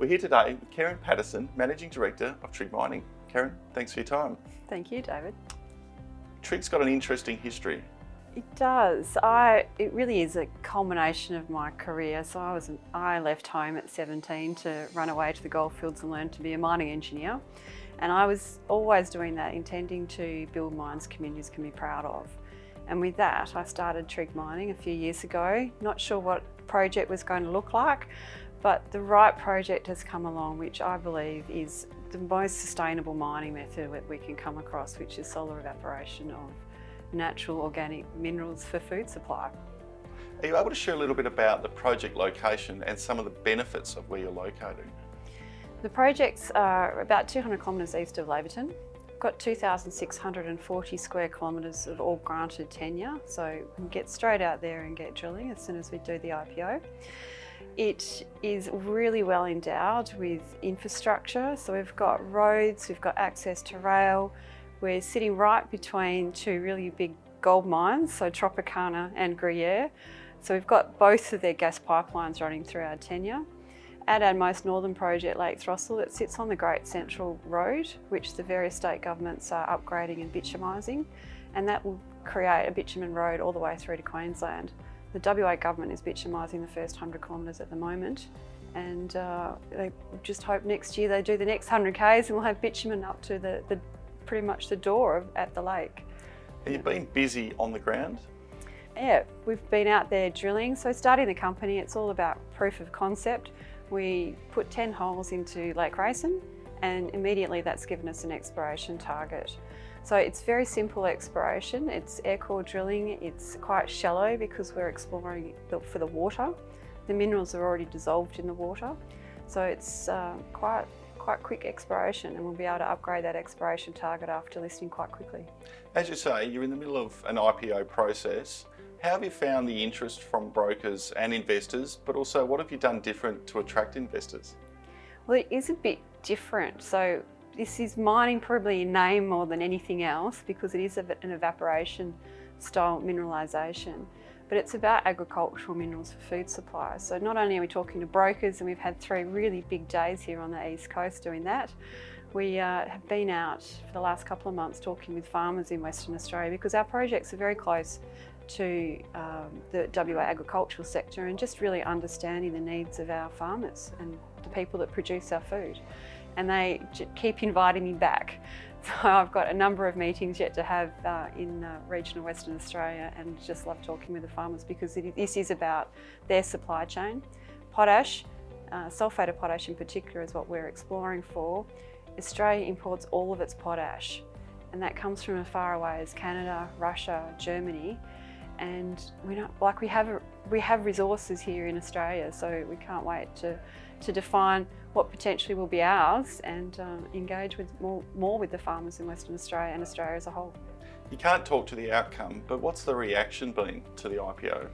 here today with Keren Paterson, Managing Director of Trigg Mining. Keren, thanks for your time. Thank you, David. Trigg's got an interesting history. It does. It really is a culmination of my career. So I left home at 17 to run away to the goldfields and learn to be a mining engineer. And I was always doing that, intending to build mines communities can be proud of. And with that, I started Trigg Mining a few years ago. Not sure what the project was going to look like, but the right project has come along, which I believe is the most sustainable mining method that we can come across, which is solar evaporation of natural organic minerals for food supply. Are you able to share a little bit about the project location and some of the benefits of where you're located? The projects are about 200 kilometres east of Laverton. We've got 2,640 square kilometres of all granted tenure, so we can get straight out there and get drilling as soon as we do the IPO. It is really well endowed with infrastructure, so we've got roads, we've got access to rail. We're sitting right between two really big gold mines, so Tropicana and Gruyere. So we've got both of their gas pipelines running through our tenure. At our most northern project, Lake Throssell, it sits on the Great Central Road, which the various state governments are upgrading and bitumising, and that will create a bitumen road all the way through to Queensland. The WA government is bitumising the first 100 kilometres at the moment, and they just hope next year they do the next 100 k's and we'll have bitumen up to the pretty much the door at the lake. Have you been busy on the ground? Yeah, we've been out there drilling. So starting the company, it's all about proof of concept. We put 10 holes into Lake Rayson and immediately that's given us an exploration target. So it's very simple exploration. It's air core drilling. It's quite shallow because we're exploring for the water. The minerals are already dissolved in the water. So it's quite quick exploration, and we'll be able to upgrade that exploration target after listing quite quickly. As you say, you're in the middle of an IPO process. How have you found the interest from brokers and investors, but also what have you done different to attract investors? Well, it is a bit different. So this is mining probably in name more than anything else because it is an evaporation style mineralisation. But it's about agricultural minerals for food supply. So not only are we talking to brokers, and we've had 3 really big days here on the East Coast doing that, we have been out for the last couple of months talking with farmers in Western Australia because our projects are very close to the WA agricultural sector and just really understanding the needs of our farmers and the people that produce our food. And they keep inviting me back. So I've got a number of meetings yet to have in regional Western Australia and just love talking with the farmers because this is about their supply chain. Potash, sulphate of potash in particular is what we're exploring for. Australia imports all of its potash and that comes from as far away as Canada, Russia, Germany. And we have resources here in Australia, so we can't wait to define what potentially will be ours and engage with more with the farmers in Western Australia and Australia as a whole. You can't talk to the outcome, but what's the reaction been to the IPO?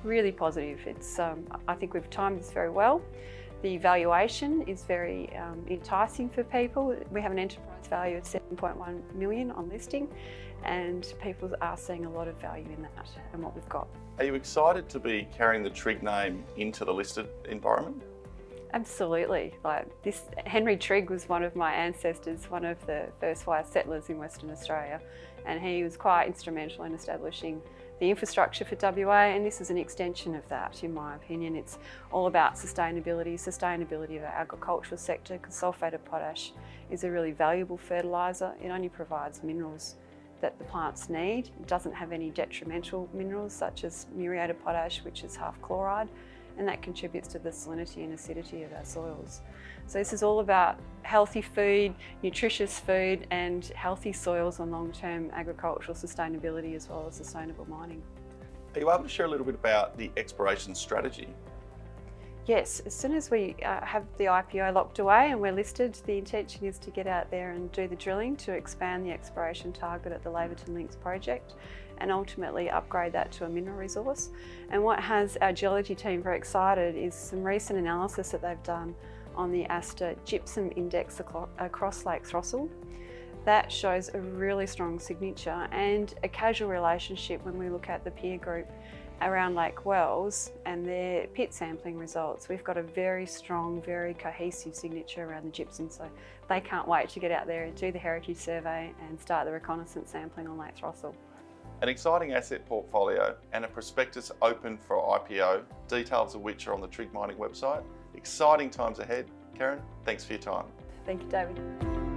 Really positive. It's I think we've timed this very well. The valuation is very enticing for people. We have an enterprise value of 7.1 million on listing, and people are seeing a lot of value in that and what we've got. Are you excited to be carrying the Trigg name into the listed environment? Absolutely. Henry Trigg was one of my ancestors, one of the first white settlers in Western Australia, and he was quite instrumental in establishing the infrastructure for WA, and this is an extension of that, in my opinion. It's all about sustainability of our agricultural sector, because sulphate of potash is a really valuable fertiliser. It only provides minerals that the plants need. It doesn't have any detrimental minerals such as muriate of potash, which is half chloride, and that contributes to the salinity and acidity of our soils. So this is all about healthy food, nutritious food, and healthy soils and long-term agricultural sustainability as well as sustainable mining. Are you able to share a little bit about the exploration strategy? Yes, as soon as we have the IPO locked away and we're listed, the intention is to get out there and do the drilling to expand the exploration target at the Laverton Links project and ultimately upgrade that to a mineral resource. And what has our geology team very excited is some recent analysis that they've done on the Aster gypsum index across Lake Throssell. That shows a really strong signature and a causal relationship when we look at the peer group around Lake Wells and their pit sampling results, we've got a very strong, very cohesive signature around the gypsum, so they can't wait to get out there and do the heritage survey and start the reconnaissance sampling on Lake Throssell. An exciting asset portfolio and a prospectus open for IPO, details of which are on the Trigg Mining website. Exciting times ahead. Keren, thanks for your time. Thank you, David.